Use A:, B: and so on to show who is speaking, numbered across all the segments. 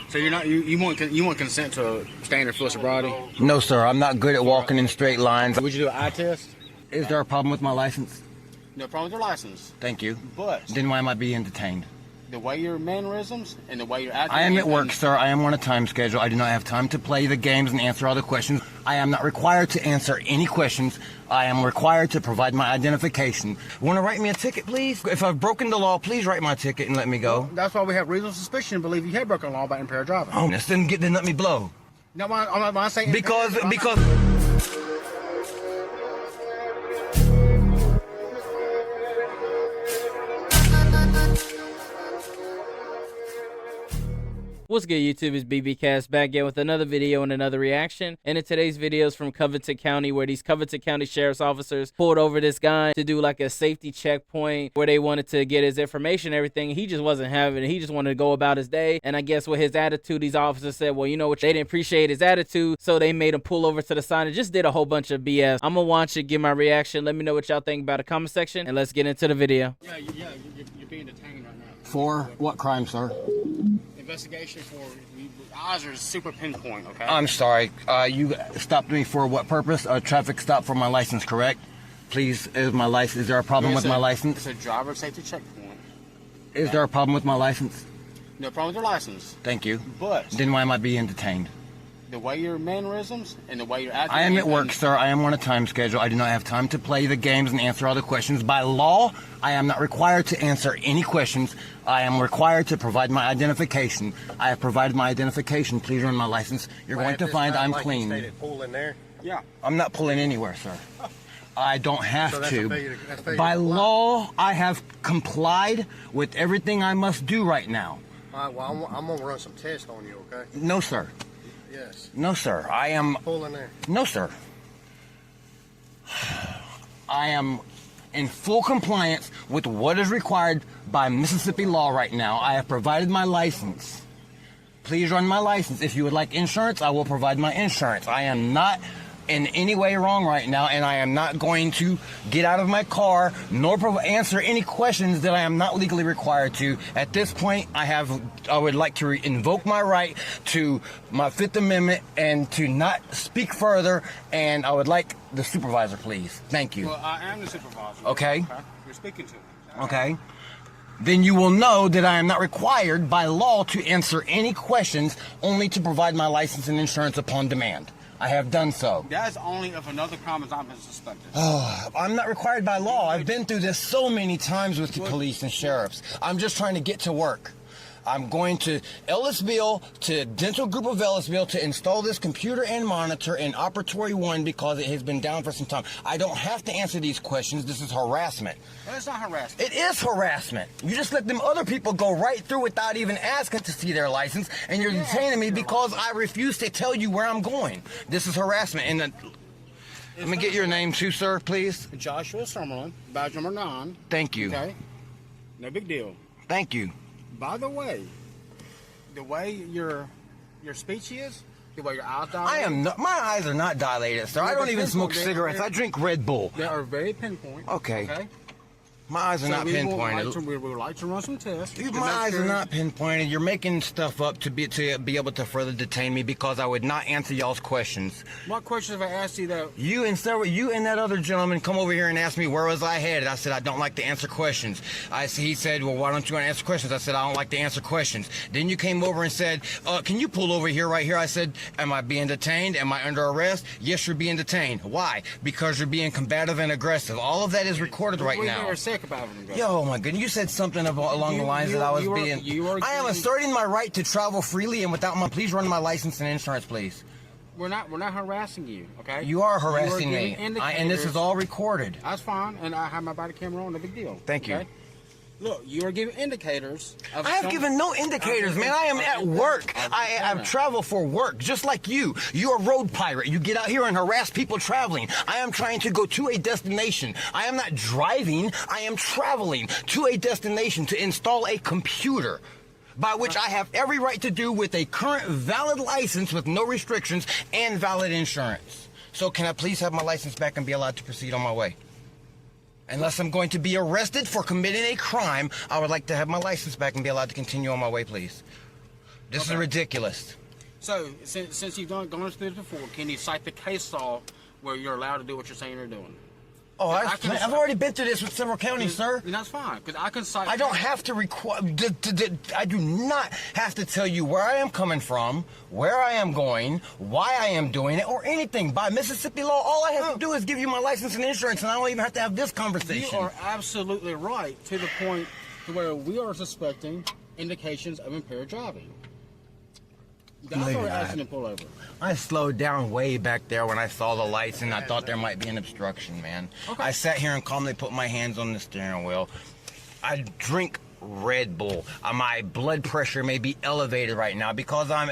A: So you're not you want consent to stay under full sobriety?
B: No, sir. I'm not good at walking in straight lines.
A: Would you do an eye test?
B: Is there a problem with my license?
A: No problem with your license.
B: Thank you.
A: But
B: then why am I being detained?
A: The way your mannerisms and the way you're acting.
B: I am at work, sir. I am on a time schedule. I do not have time to play the games and answer all the questions. I am not required to answer any questions. I am required to provide my identification. Want to write me a ticket, please? If I've broken the law, please write my ticket and let me go.
A: Well, that's why we have reasonable suspicion to believe you have broken the law by impaired driving.
B: Oh, then let me blow.
A: No, I'm not saying
B: because.
C: What's good, YouTube? It's BBcast back again with another video and another reaction. And in today's video is from Covington County, where these Covington County sheriff's officers pulled over this guy to do like a safety checkpoint where they wanted to get his information and everything. He just wasn't having it. He just wanted to go about his day. And I guess with his attitude, these officers said, well, you know what? They didn't appreciate his attitude, so they made him pull over to the side and just did a whole bunch of BS. I'm gonna watch it, give my reaction. Let me know what y'all think about the comment section, and let's get into the video.
A: Yeah, you're being detained right now.
B: For what crime, sir?
A: Investigation for eyes are super pinpoint. Okay.
B: I'm sorry. You stopped me for what purpose? A traffic stop for my license, correct? Please, is there a problem with my license?
A: It's a driver safety checkpoint.
B: Is there a problem with my license?
A: No problem with your license.
B: Thank you.
A: But
B: then why am I being detained?
A: The way your mannerisms and the way you're acting.
B: I am at work, sir. I am on a time schedule. I do not have time to play the games and answer all the questions. By law, I am not required to answer any questions. I am required to provide my identification. I have provided my identification. Please run my license. You're going to find I'm clean.
D: Pull in there?
A: Yeah.
B: I'm not pulling anywhere, sir. I don't have to. By law, I have complied with everything I must do right now.
D: All right, well, I'm going to run some tests on you, okay?
B: No, sir.
D: Yes.
B: No, sir. I am...
D: Pull in there.
B: No, sir. I am in full compliance with what is required by Mississippi law right now. I have provided my license. Please run my license. If you would like insurance, I will provide my insurance. I am not in any way wrong right now, and I am not going to get out of my car nor answer any questions that I am not legally required to. At this point, I would like to invoke my right to my Fifth Amendment and to not speak further, and I would like the supervisor, please. Thank you.
A: Well, I am the supervisor.
B: Okay.
A: You're speaking to me.
B: Okay. Then you will know that I am not required by law to answer any questions, only to provide my license and insurance upon demand. I have done so.
A: That's only if another crime has not been suspected.
B: Oh, I'm not required by law. I've been through this so many times with the police and sheriffs. I'm just trying to get to work. I'm going to Ellisville, to Dental Group of Ellisville, to install this computer and monitor in Operatory 1 because it has been down for some time. I don't have to answer these questions. This is harassment.
A: No, it's not harassment.
B: It is harassment. You just let them other people go right through without even asking to see their license, and you're detaining me because I refuse to tell you where I'm going. This is harassment. And let me get your name too, sir, please.
A: Joshua Summerlin, badge number 9.
B: Thank you.
A: Okay. No big deal.
B: Thank you.
A: By the way your speech is, the way your eyes dilate.
B: I am not. My eyes are not dilated, sir. I don't even smoke cigarettes. I drink Red Bull.
A: They are very pinpoint.
B: Okay. My eyes are not pinpointed.
A: We would like to run some tests.
B: My eyes are not pinpointed. You're making stuff up to be able to further detain me because I would not answer y'all's questions.
A: What questions have I asked you that?
B: You and that other gentleman come over here and asked me where was I headed. I said I don't like to answer questions. He said, well, why don't you want to answer questions? I said I don't like to answer questions. Then you came over and said, can you pull over here right here? I said, am I being detained? Am I under arrest? Yes, you're being detained. Why? Because you're being combative and aggressive. All of that is recorded right now. Yo, my goodness, you said something along the lines that I was being... I am asserting my right to travel freely and without my... Please run my license and insurance, please.
A: We're not harassing you, okay?
B: You are harassing me, and this is all recorded.
A: That's fine, and I have my body camera on, no big deal.
B: Thank you.
A: Look, you are giving indicators.
B: I have given no indicators, man. I am at work. I travel for work, just like you. You're a road pirate. You get out here and harass people traveling. I am trying to go to a destination. I am not driving. I am traveling to a destination to install a computer, by which I have every right to do with a current valid license with no restrictions and valid insurance. So can I please have my license back and be allowed to proceed on my way? Unless I'm going to be arrested for committing a crime, I would like to have my license back and be allowed to continue on my way, please. This is ridiculous.
A: So, since you've gone through this before, can you cite the case law where you're allowed to do what you're saying you're doing?
B: Oh, I've already been through this with several counties, sir.
A: And that's fine, because I can cite...
B: I don't have to require... I do not have to tell you where I am coming from, where I am going, why I am doing it, or anything. By Mississippi law, all I have to do is give you my license and insurance, and I don't even have to have this conversation.
A: You are absolutely right, to the point to where we are suspecting indications of impaired driving. That's why we're asking to pull over.
B: I slowed down way back there when I saw the lights and I thought there might be an obstruction, man. Okay. I sat here and calmly put my hands on the steering wheel. I drink Red Bull. My blood pressure may be elevated right now because I'm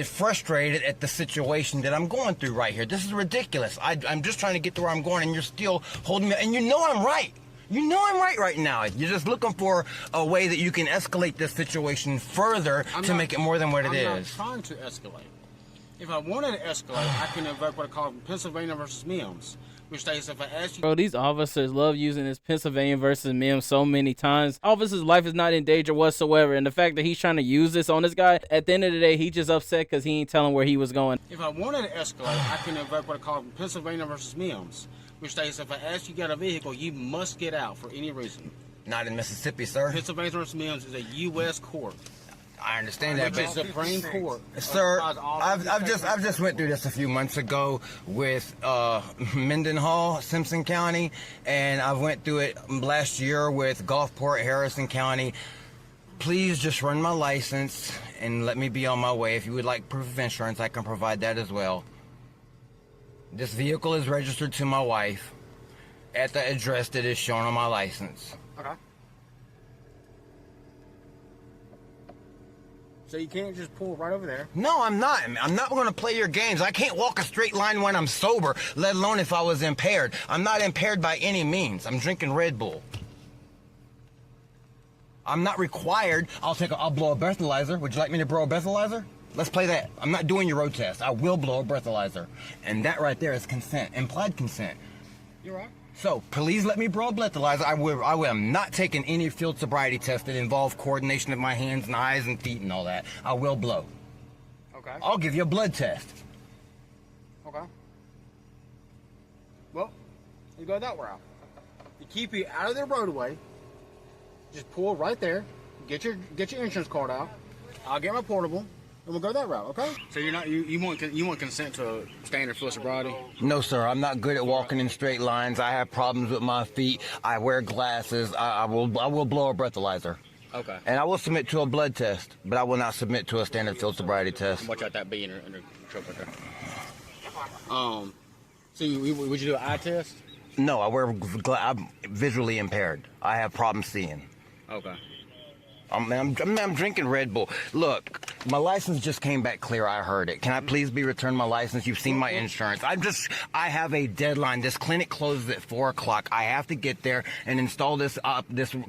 B: frustrated at the situation that I'm going through right here. This is ridiculous. I'm just trying to get to where I'm going, and you're still holding me. And you know I'm right. You know I'm right now. You're just looking for a way that you can escalate this situation further to make it more than what it is.
A: I'm not trying to escalate. If I wanted to escalate, I can invoke what I call Pennsylvania versus Mims, which states if I ask you...
C: Bro, these officers love using this Pennsylvania versus Mims so many times. Officer's life is not in danger whatsoever, and the fact that he's trying to use this on this guy, at the end of the day, he just upset because he ain't telling where he was going.
A: If I wanted to escalate, I can invoke what I call Pennsylvania versus Mims, which states if I ask you to get a vehicle, you must get out for any reason.
B: Not in Mississippi, sir.
A: Pennsylvania versus Mims is a U.S. court.
B: I understand that,
A: but Supreme Court,
B: sir. I've just went through this a few months ago with Mendenhall, Simpson County, and I went through it last year with Gulfport, Harrison County. Please just run my license and let me be on my way. If you would like proof of insurance, I can provide that as well. This vehicle is registered to my wife at the address that is shown on my license.
A: Okay. So you can't just pull right over there?
B: No, I'm not. I'm not going to play your games. I can't walk a straight line when I'm sober, let alone if I was impaired. I'm not impaired by any means. I'm drinking Red Bull. I'm not required. I'll blow a breathalyzer. Would you like me to blow a breathalyzer? Let's play that. I'm not doing your road test. I will blow a breathalyzer. And that right there is consent, implied consent.
A: You're right.
B: So, please let me blow a breathalyzer. I am not taking any field sobriety tests that involve coordination of my hands and eyes and feet and all that. I will blow.
A: Okay.
B: I'll give you a blood test.
A: Okay. Well, you go that route. To keep you out of the roadway, just pull right there. Get your insurance card out. I'll get my portable. And we'll go that route, okay? So you want consent to a standard field sobriety?
B: No, sir. I'm not good at walking in straight lines. I have problems with my feet. I wear glasses. I will blow a breathalyzer.
A: Okay.
B: And I will submit to a blood test, but I will not submit to a standard field sobriety test.
A: Watch out that bee in the truck right there. So would you do an eye test?
B: No, I'm visually impaired. I have problems seeing.
A: Okay.
B: I'm drinking Red Bull. Look, my license just came back clear. I heard it. Can I please be returned my license? You've seen my insurance. I have a deadline. This clinic closes at 4 o'clock. I have to get there and install this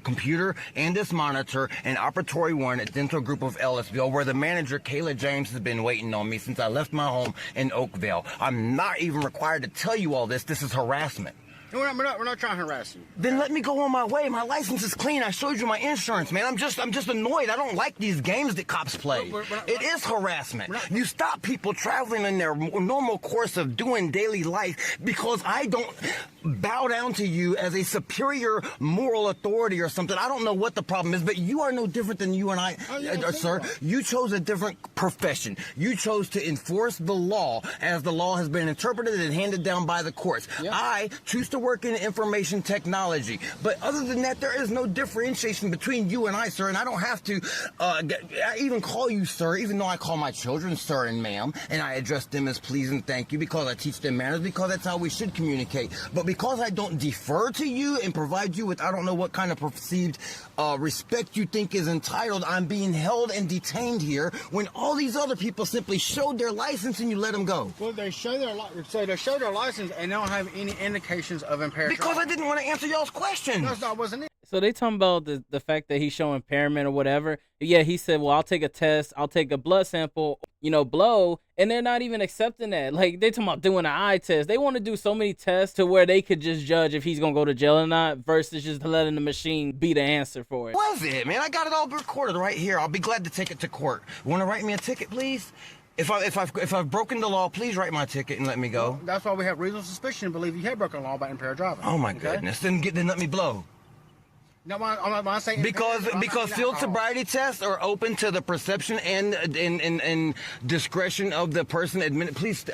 B: computer and this monitor in Operatory 1 at Dental Group of Ellisville, where the manager, Kayla James, has been waiting on me since I left my home in Oakville. I'm not even required to tell you all this. This is harassment.
A: No, we're not trying to harass you.
B: Then let me go on my way. My license is clean. I showed you my insurance, man. I'm just annoyed. I don't like these games that cops play. It is harassment. You stop people traveling in their normal course of doing daily life because I don't bow down to you as a superior moral authority or something. I don't know what the problem is, but you are no different than you and I, sir. You chose a different profession. You chose to enforce the law as the law has been interpreted and handed down by the courts. Yep. I choose to work in information technology. But other than that, there is no differentiation between you and I, sir, and I don't have to even call you sir, even though I call my children sir and ma'am, and I address them as please and thank you because I teach them manners, because that's how we should communicate. But because I don't defer to you and provide you with I don't know what kind of perceived respect you think is entitled, I'm being held and detained here when all these other people simply showed their license and you let them go.
A: Well, they show their license and they don't have any indications of impairment.
B: Because I didn't want to answer y'all's questions.
A: That wasn't it.
C: So they talking about the fact that he's showing impairment or whatever. Yeah, he said, well, I'll take a test. I'll take a blood sample you know, blow, and they're not even accepting that. Like, they talking about doing an eye test. They want to do so many tests to where they could just judge if he's gonna go to jail or not, versus just letting the machine be the answer for it.
B: Was it, man? I got it all recorded right here. I'll be glad to take it to court. Want to write me a ticket, please? If I've broken the law, please write my ticket and let me go.
A: That's why we have reasonable suspicion to believe you have broken the law by impaired driving.
B: Oh my
A: okay?
B: goodness! Then let me blow.
A: No, I'm not saying
B: Because field sobriety tests are open to the perception and discretion of the person admitted. Please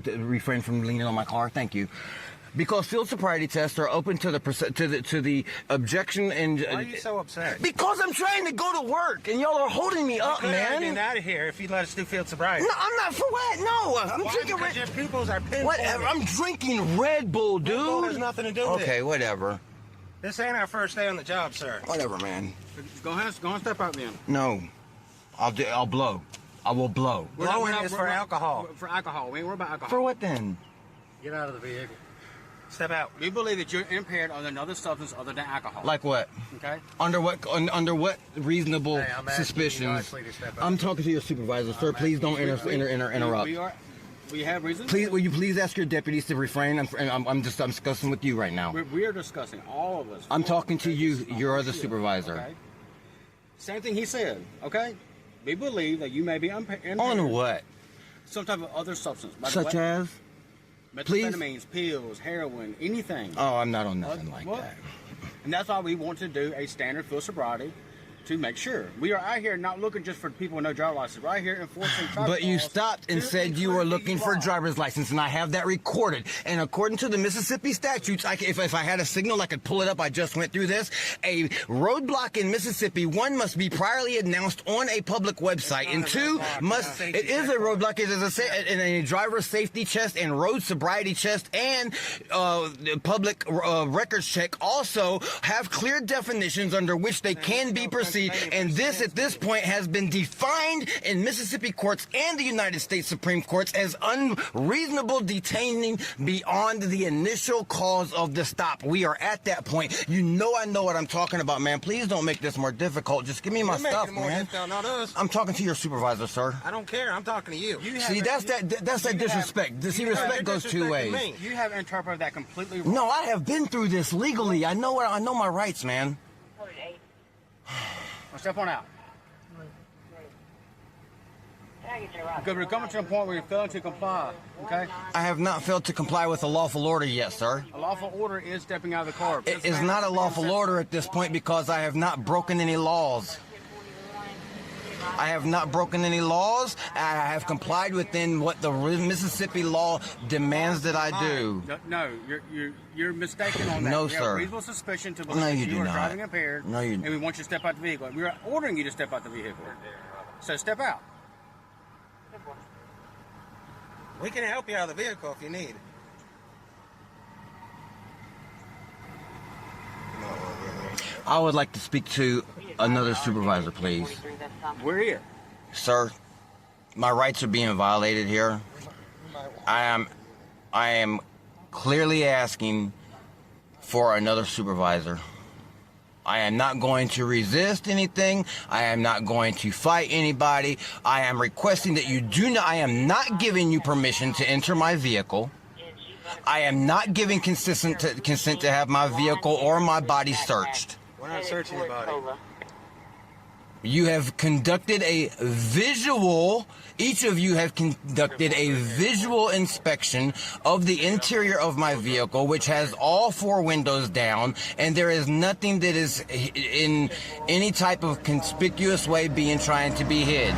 B: refrain from leaning on my car. Thank you. Because field sobriety tests are open to the objection and.
E: Why are you so upset?
B: Because I'm trying to go to work and y'all are holding me up, man.
E: Get out of here if you let us do field sobriety.
B: No, I'm not for what? No, I'm drinking
E: Because your pupils are pinpointed.
B: Whatever. I'm drinking Red Bull, dude.
E: Red Bull has nothing to do with it.
B: Okay, whatever.
E: This ain't our first day on the job, sir.
B: Whatever, man.
A: Go ahead, step out then.
B: No, I'll blow. I will blow.
E: Blowing is for alcohol.
A: For alcohol. We ain't worried about alcohol.
B: For what then?
D: Get out of the vehicle.
E: Step out.
A: We believe that you're impaired on another substance other than alcohol.
B: Like what?
A: Okay.
B: Under what reasonable
D: Hey, I'm asking you
B: suspicions?
D: nicely to step out.
B: I'm talking to your supervisor, sir. Please don't interrupt.
A: We have reasons.
B: Please, will you please ask your deputies to refrain? I'm discussing with you right now.
A: We are discussing, all of us.
B: I'm talking to you. You're the supervisor.
A: Okay. Same thing he said. Okay. We believe that you may be impaired.
B: On what?
A: Some type of other substance.
B: Such as? Please?
A: Methamphetamines, pills, heroin, anything.
B: Oh, I'm not on nothing like
A: What?
B: that.
A: And that's why we want to do a standard field sobriety to make sure. We are out here not looking just for people with no driver's license. We're out here enforcing traffic
B: But you
A: laws
B: stopped and
A: to
B: said you were
A: include
B: looking
A: the
B: for a
A: law.
B: driver's license, and I have that recorded. And according to the Mississippi statutes, if I had a signal, I could pull it up. I just went through this. A roadblock in Mississippi, one, must be priorly announced on a public website, and two, it is a roadblock. It is a driver safety test and road sobriety test and public records check also have clear definitions under which they can be perceived. And this, at this point, has been defined in Mississippi courts and the United States Supreme Courts as unreasonable detaining beyond the initial cause of the stop. We are at that point. You know I know what I'm talking about, man. Please don't make this more difficult. Just give me my stuff, man.
E: Not us.
B: I'm talking to your supervisor, sir.
E: I don't care. I'm talking to you.
B: See, that's that disrespect. See, respect goes two ways.
A: You have interpreted that completely wrong.
B: No, I have been through this legally. I know my rights, man.
A: Well, step on out. Because we're coming to a point where you're failing to comply, okay?
B: I have not failed to comply with a lawful order yet, sir.
A: A lawful order is stepping out of the car.
B: It is not a lawful order at this point because I have not broken any laws. I have not broken any laws. I have complied within what the Mississippi law demands that I do.
A: No, you're mistaken on that.
B: No,
A: we have
B: sir.
A: reasonable suspicion to believe
B: No,
A: that
B: you
A: you
B: do
A: are
B: not.
A: driving impaired.
B: No, you.
A: And we want you to step out the vehicle. We are ordering you to step out the vehicle. So step out.
E: We can help you out of the vehicle if you need.
B: I would like to speak to another supervisor, please.
A: We're here.
B: Sir, my rights are being violated here. I am clearly asking for another supervisor. I am not going to resist anything. I am not going to fight anybody. I am requesting that you do not, I am not giving you permission to enter my vehicle. I am not giving consent to have my vehicle or my body searched.
E: We're not searching your body.
B: You have conducted a visual, each of you have conducted a visual inspection of the interior of my vehicle, which has all four windows down, and there is nothing that is in any type of conspicuous way trying to be hid.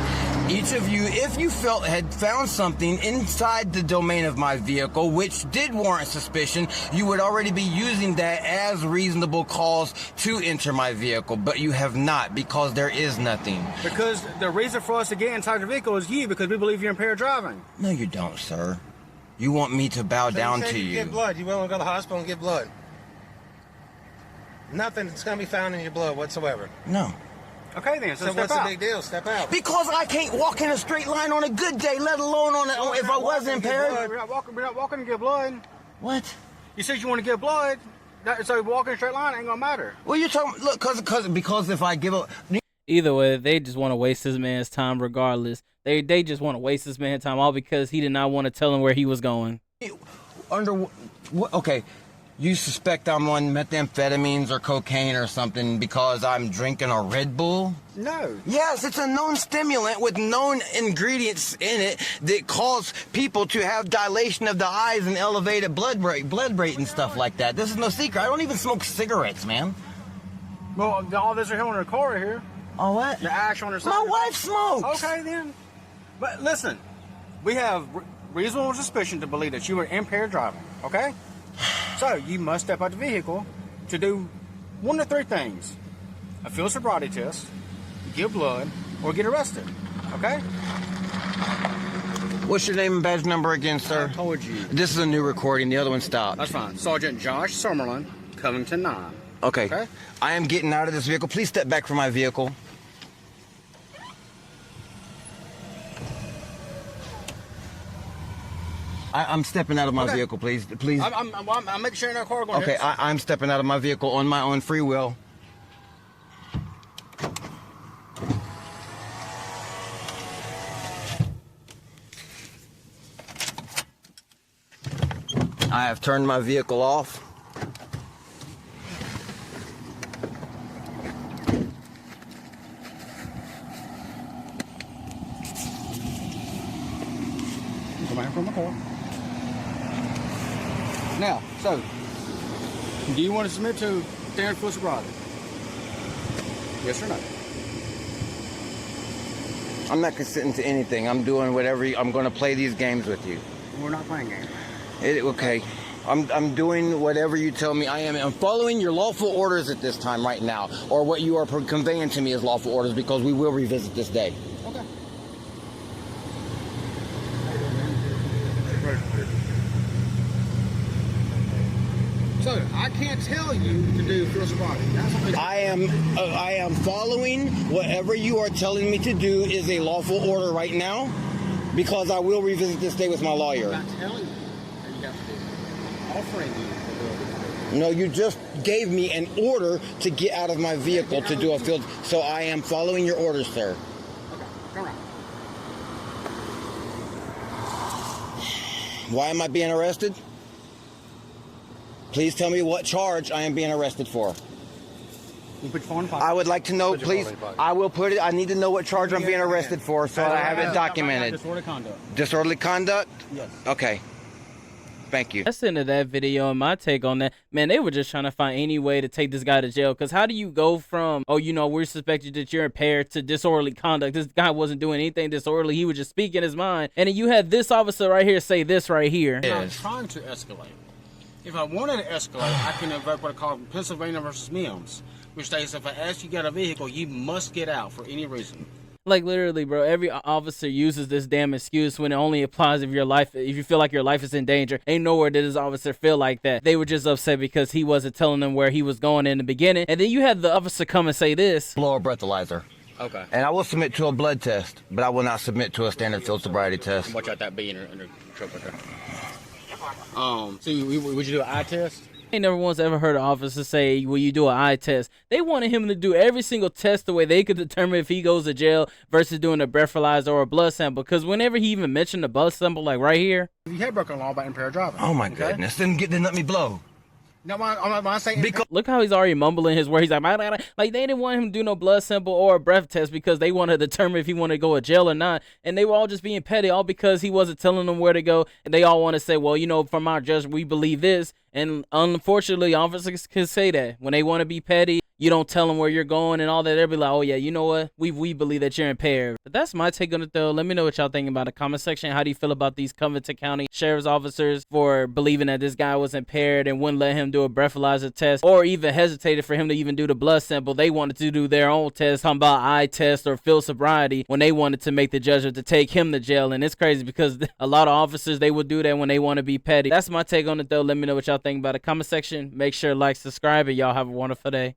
B: Each of you, if you had found something inside the domain of my vehicle, which did warrant suspicion, you would already be using that as reasonable cause to enter my vehicle, but you have not, because there is nothing.
A: Because the reason for us to get inside the vehicle is you, because we believe you're impaired driving.
B: No, you don't, sir. You want me to bow down to you.
E: Get blood. You willing to go to the hospital and get blood? Nothing's going to be found in your blood whatsoever.
B: No.
A: Okay then, so
E: So
A: step
E: what's
A: out.
E: the big deal? Step out.
B: Because I can't walk in a straight line on a good day, let alone if I was impaired.
A: We're not walking to get blood.
B: What?
A: You said you want to get blood. So walking in a straight line ain't gonna matter.
B: Well, you're talking. Look, because if I give up.
C: Either way, they just want to waste this man's time regardless. They just want to waste this man's time all because he did not want to tell him where he was going.
B: Under what? Okay, you suspect I'm on methamphetamines or cocaine or something because I'm drinking a Red Bull?
A: No.
B: Yes, it's a known stimulant with known ingredients in it that cause people to have dilation of the eyes and elevated blood rate and stuff like that. This is no secret. I don't even smoke cigarettes, man.
A: Well, all this are here on the car right here.
B: Oh, what?
A: The ash on her side.
B: My wife smokes.
A: Okay, then. But listen, we have reasonable suspicion to believe that you were impaired driving, okay? So you must step out the vehicle to do one of three things: a field sobriety test, give blood, or get arrested, okay?
B: What's your name and badge number again, sir?
A: I told you.
B: This is a new recording. The other one stopped.
A: That's fine. Sergeant Josh Summerlin, Covington 9.
B: Okay.
A: Okay.
B: I am getting out of this vehicle. Please step back from my vehicle. I'm stepping out of my vehicle, please. Please.
A: I'm making sure you're not car going
B: Okay, I'm stepping out of my vehicle on my own free will. I have turned my vehicle off.
A: Come back from the car. Now, so, do you want to submit to standard field sobriety? Yes or no?
B: I'm not consenting to anything. I'm doing whatever. I'm going to play these games with you.
A: We're not playing games.
B: Okay. I'm doing whatever you tell me. I'm following your lawful orders at this time right now, or what you are conveying to me as lawful orders, because we will revisit this day.
A: Okay. So I can't tell you to do field sobriety. That's what
B: I am following whatever you are telling me to do is a lawful order right now, because I will revisit this day with my lawyer.
A: I'm not telling you that you have to do it. I'm offering you to do it.
B: No, you just gave me an order to get out of my vehicle to do a field. So I am following your orders, sir.
A: Okay, come around.
B: Why am I being arrested? Please tell me what charge I am being arrested for.
A: You put your phone in the pocket.
B: I would like to know,
D: Put your
B: please.
D: phone in your pocket.
B: I will put it. I need to know what charge I'm being arrested for, so I have it documented.
A: Disorderly conduct.
B: Disorderly conduct?
A: Yes.
B: Okay. Thank you.
C: That's the end of that video, and my take on that, man, they were just trying to find any way to take this guy to jail. Because how do you go from, oh, you know, we're suspected that you're impaired, to disorderly conduct? This guy wasn't doing anything disorderly. He was just speaking his mind. And then you had this officer right here say this right here.
A: I'm trying to escalate. If I wanted to escalate, I can invoke what I call Pennsylvania versus Mims, which states if I ask you to get a vehicle, you must get out for any reason.
C: Like, literally, bro, every officer uses this damn excuse when it only applies if you feel like your life is in danger. Ain't nowhere did this officer feel like that. They were just upset because he wasn't telling them where he was going in the beginning. And then you had the officer come and say this.
B: Blower breathalyzer.
A: Okay.
B: And I will submit to a blood test, but I will not submit to a standard field sobriety test.
A: Watch out that bee in the truck right there. So would you do an eye test?
C: Ain't never once ever heard an officer say, will you do an eye test? They wanted him to do every single test the way they could determine if he goes to jail versus doing a breathalyzer or a blood sample. Because whenever he even mentioned the blood sample, like right here.
A: You had broken law by impaired driving.
B: Oh my goodness. Then let me blow.
A: No, I'm not saying
B: Because
C: Look how he's already mumbling his words. He's like, like they didn't want him to do no blood sample or a breath test because they wanted to determine if he wanted to go to jail or not. And they were all just being petty, all because he wasn't telling them where to go. And they all want to say, well, you know, from our judgment, we believe this. And unfortunately, officers can say that when they want to be petty. You don't tell them where you're going and all that. They'll be like, oh, yeah, you know what? We believe that you're impaired. But that's my take on it, though. Let me know what y'all think about it. Comment section. How do you feel about these Covington County sheriff's officers for believing that this guy was impaired and wouldn't let him do a breathalyzer test or even hesitated for him to even do the blood sample? They wanted to do their own test, talking about eye test or field sobriety, when they wanted to make the judgment to take him to jail. And it's crazy because a lot of officers, they would do that when they want to be petty. That's my take on it, though. Let me know what y'all think about it. Comment section. Make sure to like, subscribe, and y'all have a wonderful day.